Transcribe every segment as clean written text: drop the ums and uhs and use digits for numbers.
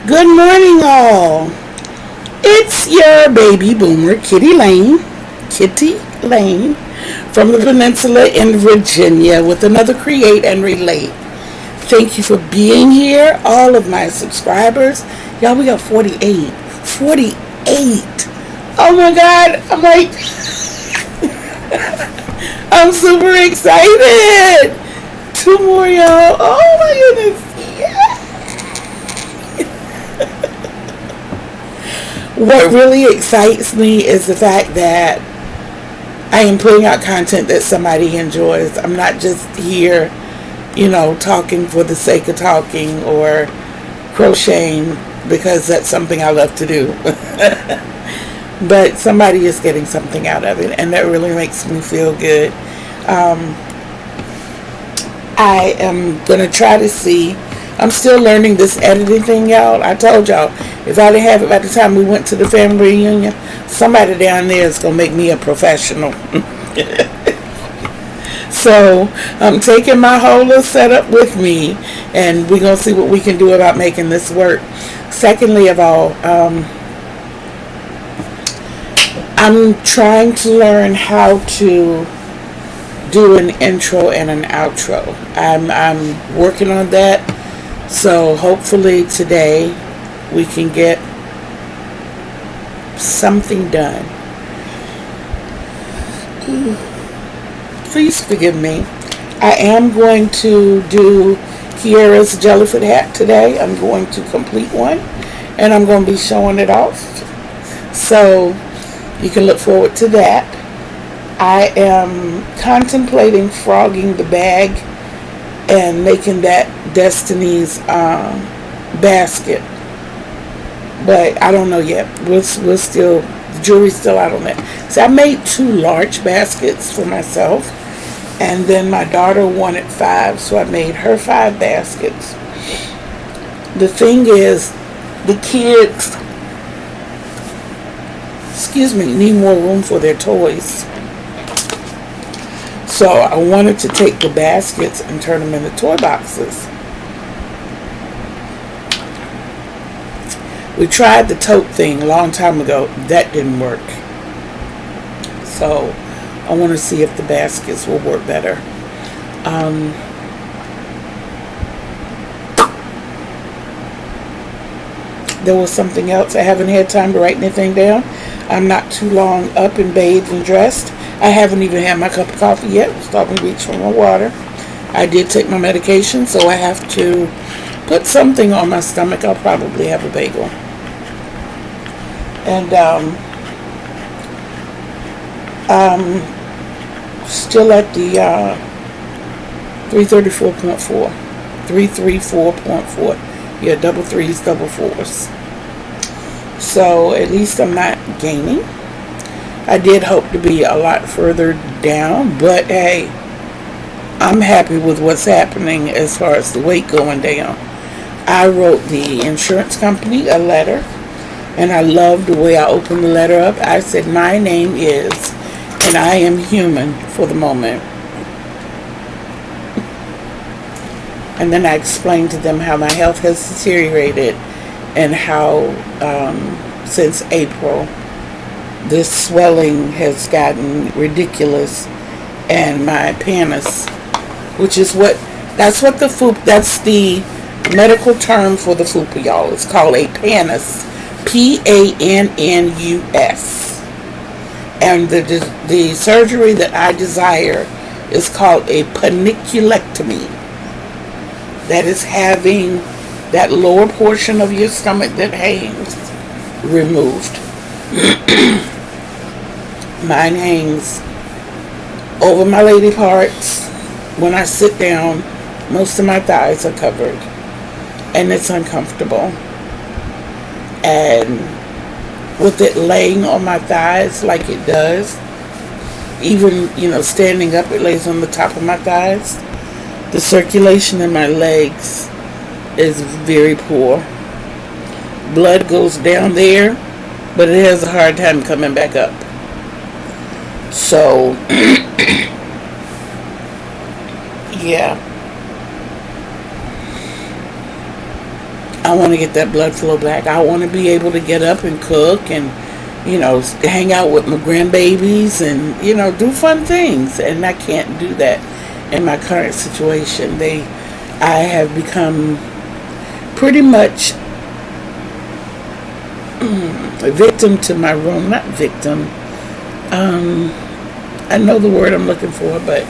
Good morning, all. It's your baby boomer, Kitty Lane, from the peninsula in Virginia with another Create and Relate. Thank you for being here, all of my subscribers. Y'all, we got 48. 48. Oh my God. I'm super excited. Two more, y'all. Oh my goodness. What really excites me is the fact that I am putting out content that somebody enjoys. I'm not just here, talking for the sake of talking or crocheting because that's something I love to do. But somebody is getting something out of it, and that really makes me feel good. I am going to try to see. I'm still learning this editing thing, y'all. I told y'all, if I didn't have it by the time we went to the family reunion, somebody down there is going to make me a professional. So I'm taking my whole little setup with me, and we're going to see what we can do about making this work. Secondly of all, I'm trying to learn how to do an intro and an outro. I'm working on that. So hopefully today we can get something done. Please forgive me. I am going to do Kiera's Jellyfoot Hat today. I'm going to complete one, and I'm going to be showing it off. So you can look forward to that. I am contemplating frogging the bag and making that Destiny's basket, but I don't know yet. We'll still, the jury's still out on that. So I made 2 large baskets for myself, and then my daughter wanted 5, so I made her 5 baskets. The thing is, the kids, need more room for their toys. So I wanted to take the baskets and turn them into toy boxes. We tried the tote thing a long time ago. That didn't work. So I want to see if the baskets will work better. There was something else. I haven't had time to write anything down. I'm not too long up and bathed and dressed. I haven't even had my cup of coffee yet. I'm stopping to reach for my water. I did take my medication, so I have to put something on my stomach. I'll probably have a bagel. And still at the 334.4. 334.4. Yeah, double threes, double fours. So at least I'm not gaining. I did hope to be a lot further down, but hey, I'm happy with what's happening as far as the weight going down. I wrote the insurance company a letter, and I love the way I opened the letter up. I said, my name is, and I am human for the moment. And then I explained to them how my health has deteriorated and how since April this swelling has gotten ridiculous, and my pannus, which is that's the medical term for the fupa, y'all. It's called a pannus, Pannus, and the surgery that I desire is called a paniculectomy. That is having that lower portion of your stomach that hangs removed. Mine hangs over my lady parts. When I sit down, most of my thighs are covered, and it's uncomfortable. And with it laying on my thighs like it does, even standing up, it lays on the top of my thighs. The circulation in my legs is very poor. Blood goes down there, but it has a hard time coming back up. So, yeah. I want to get that blood flow back. I want to be able to get up and cook and, hang out with my grandbabies and, do fun things. And I can't do that in my current situation. I have become pretty much a victim to my room. Not victim. I know the word I'm looking for, but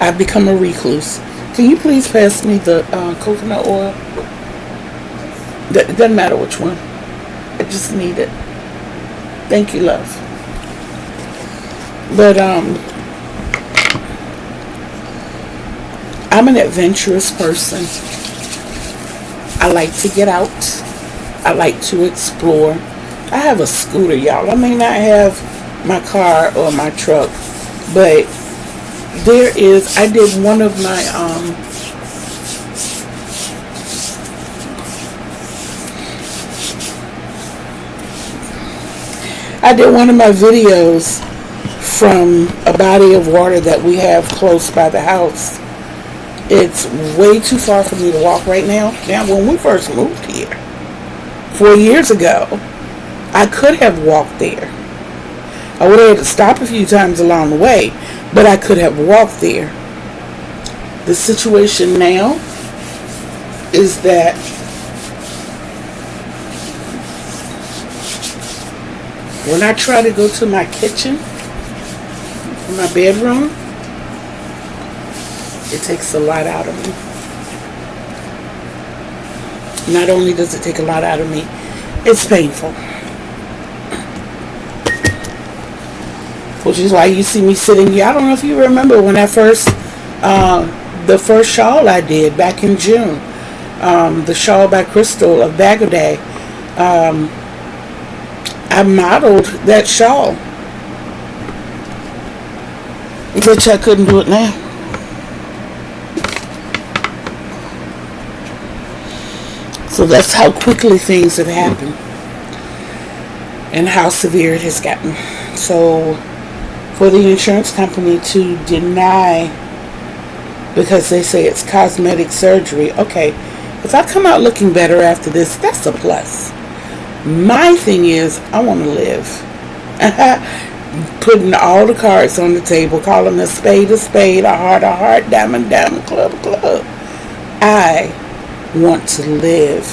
I've become a recluse. Can you please pass me the coconut oil? It doesn't matter which one. I just need it. Thank you, love. But I'm an adventurous person. I like to get out. I like to explore. I have a scooter, y'all. I may not have my car or my truck, but I did one of my videos from a body of water that we have close by the house. It's way too far for me to walk right now. Now, when we first moved here 4 years ago, I could have walked there. I would have had to stop a few times along the way, but I could have walked there. The situation now is that when I try to go to my kitchen, my bedroom, it takes a lot out of me. Not only does it take a lot out of me, it's painful. Which is why you see me sitting here. I don't know if you remember when the first shawl I did back in June, the shawl by Crystal of G.R.O.W. I modeled that shawl, which I couldn't do it now. So that's how quickly things have happened and how severe it has gotten. So for the insurance company to deny because they say it's cosmetic surgery, okay, if I come out looking better after this, that's a plus. My thing is, I want to live. Putting all the cards on the table, calling a spade, a heart, diamond, club. I want to live,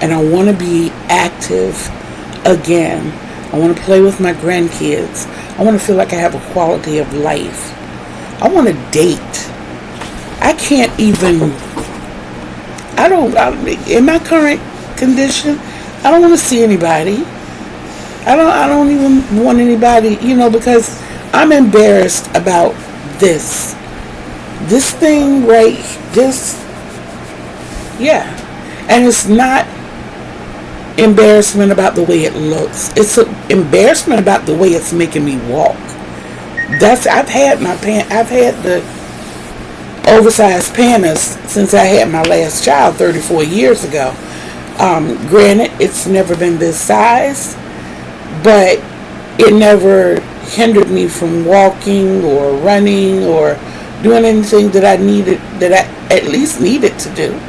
and I want to be active again. I want to play with my grandkids. I want to feel like I have a quality of life. I want to date. I can't even, in my current condition, I don't want to see anybody. I don't even want anybody, because I'm embarrassed about this. This thing right, yeah. And it's not embarrassment about the way it looks. It's an embarrassment about the way it's making me walk. I've had the oversized panties since I had my last child 34 years ago. Granted, it's never been this size, but it never hindered me from walking or running or doing anything that I at least needed to do.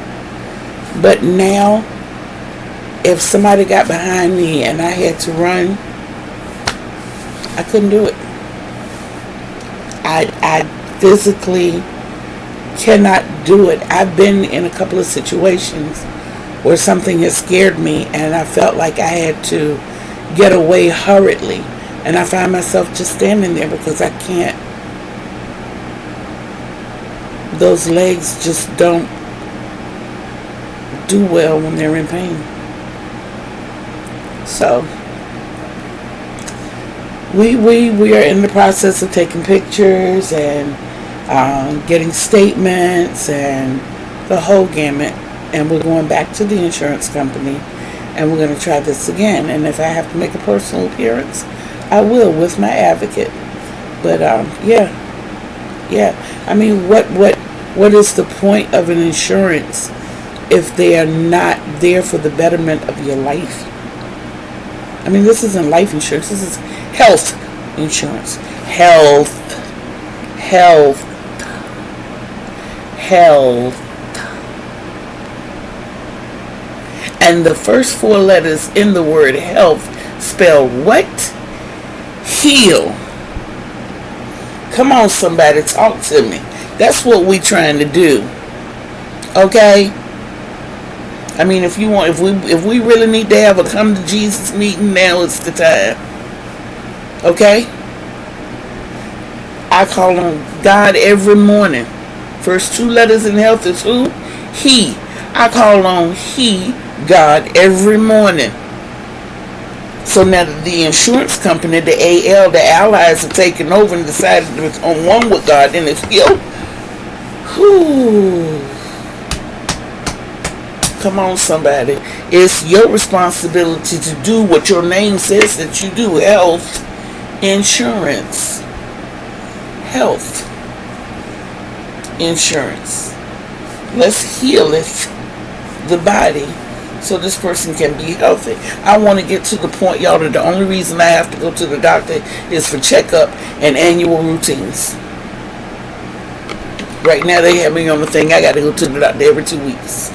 But now, if somebody got behind me and I had to run, I couldn't do it. I physically cannot do it. I've been in a couple of situations where something has scared me and I felt like I had to get away hurriedly. And I find myself just standing there because I can't. Those legs just don't do well when they're in pain. So we are in the process of taking pictures and getting statements and the whole gamut. And we're going back to the insurance company and we're going to try this again. And if I have to make a personal appearance, I will with my advocate. But yeah. I mean, what is the point of an insurance if they are not there for the betterment of your life? I mean, this isn't life insurance. This is health insurance. Health. And the first 4 letters in the word health spell what? Heal. Come on, somebody, talk to me. That's what we trying to do. Okay? I mean, if we really need to have a come to Jesus meeting, now is the time. Okay? I call on God every morning. First 2 letters in health is who? He. I call on He, God, every morning. So now the insurance company, the AL, the allies are taking over and decided to be on one with God, and it's healed. Whew. Come on, somebody. It's your responsibility to do what your name says that you do. Health insurance. Health insurance. Let's heal it, the body, so this person can be healthy. I want to get to the point, y'all, that the only reason I have to go to the doctor is for checkup and annual routines. Right now they have me on the thing. I got to go to the doctor every 2 weeks.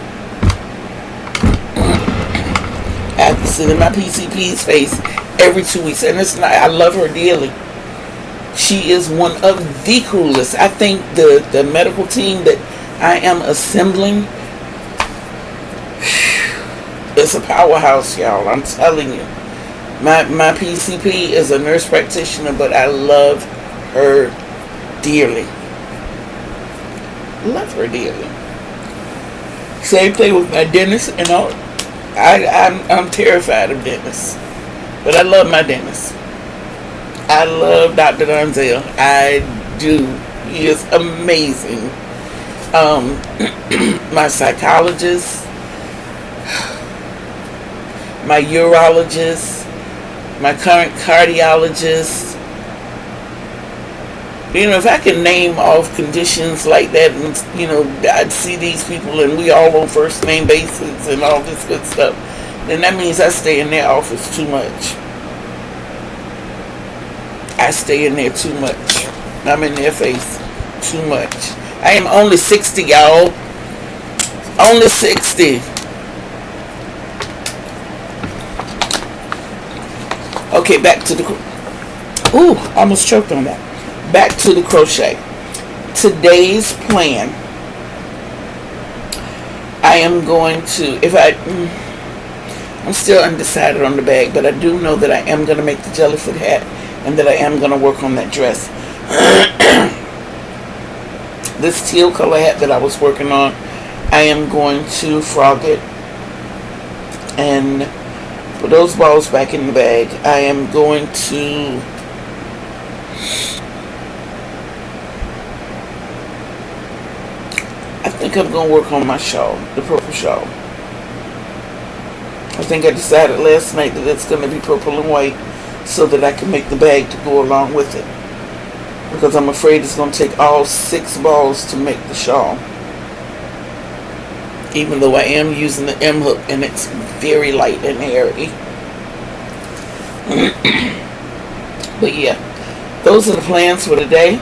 I have to sit in my PCP's face every 2 weeks. And it's not, I love her dearly. She is one of the coolest. I think the medical team that I am assembling, it's a powerhouse, y'all. I'm telling you. My PCP is a nurse practitioner, but I love her dearly. Love her dearly. Same thing with my dentist and all. I'm terrified of dentists, but I love my dentist. I love Dr. Donzel. I do. He is amazing. My psychologist, my urologist, my current cardiologist. You know, if I can name off conditions like that, and, you know, I'd see these people and we all on first name basis and all this good stuff, then that means I stay in their office too much. I stay in there too much. I'm in their face too much. I am only 60, y'all. Only 60. Okay, back to the... Ooh, almost choked on that. Back to the crochet. Today's plan. I am going to... I'm still undecided on the bag, but I do know that I am going to make the Jellyfoot hat and that I am going to work on that dress. This teal color hat that I was working on, I am going to frog it and put those balls back in the bag. I am going to I think I'm going to work on my shawl, the purple shawl. I think I decided last night that it's going to be purple and white so that I can make the bag to go along with it. Because I'm afraid it's going to take all 6 balls to make the shawl. Even though I am using the M hook and it's very light and airy. But yeah, those are the plans for today.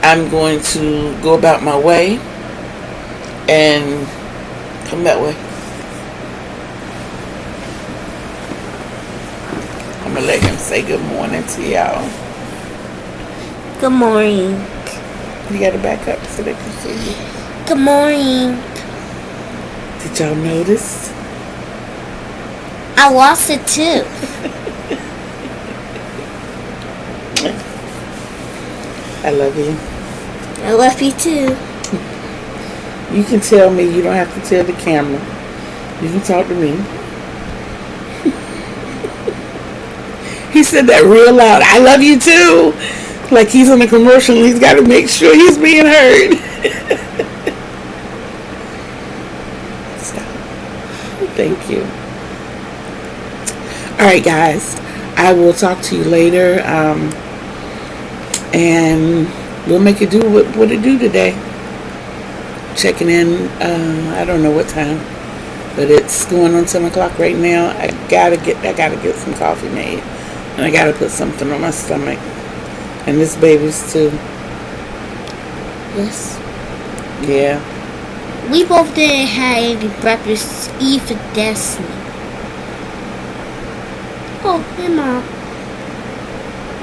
I'm going to go about my way and come that way. I'm going to let him say good morning to y'all. Good morning. You got to back up so they can see you. Good morning. Did y'all notice? I lost it too. I love you. I love you too. You can tell me. You don't have to tell the camera. You can talk to me. He said that real loud. I love you too. Like he's on a commercial and he's got to make sure he's being heard. Stop. Thank you. Alright guys. I will talk to you later. And we'll make it do what it do today. Checking in. I don't know what time. But it's going on 10 o'clock right now. I gotta get some coffee made. And I gotta put something on my stomach. And this baby's too. Yes. Yeah. We both didn't have any breakfast. Eat for Destiny. Oh, hey Mom.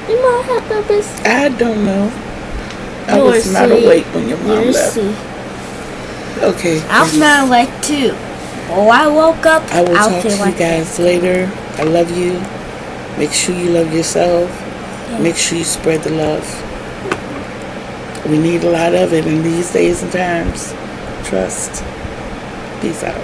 Your mom had breakfast. I don't know. I You're was not asleep. awake when your mom You're left. asleep. Okay. I'm not awake too. Oh, I woke up. I will I'll talk to feel you like guys later. I love you. Make sure you love yourself. Yeah. Make sure you spread the love. We need a lot of it in these days and times. Trust. Peace out.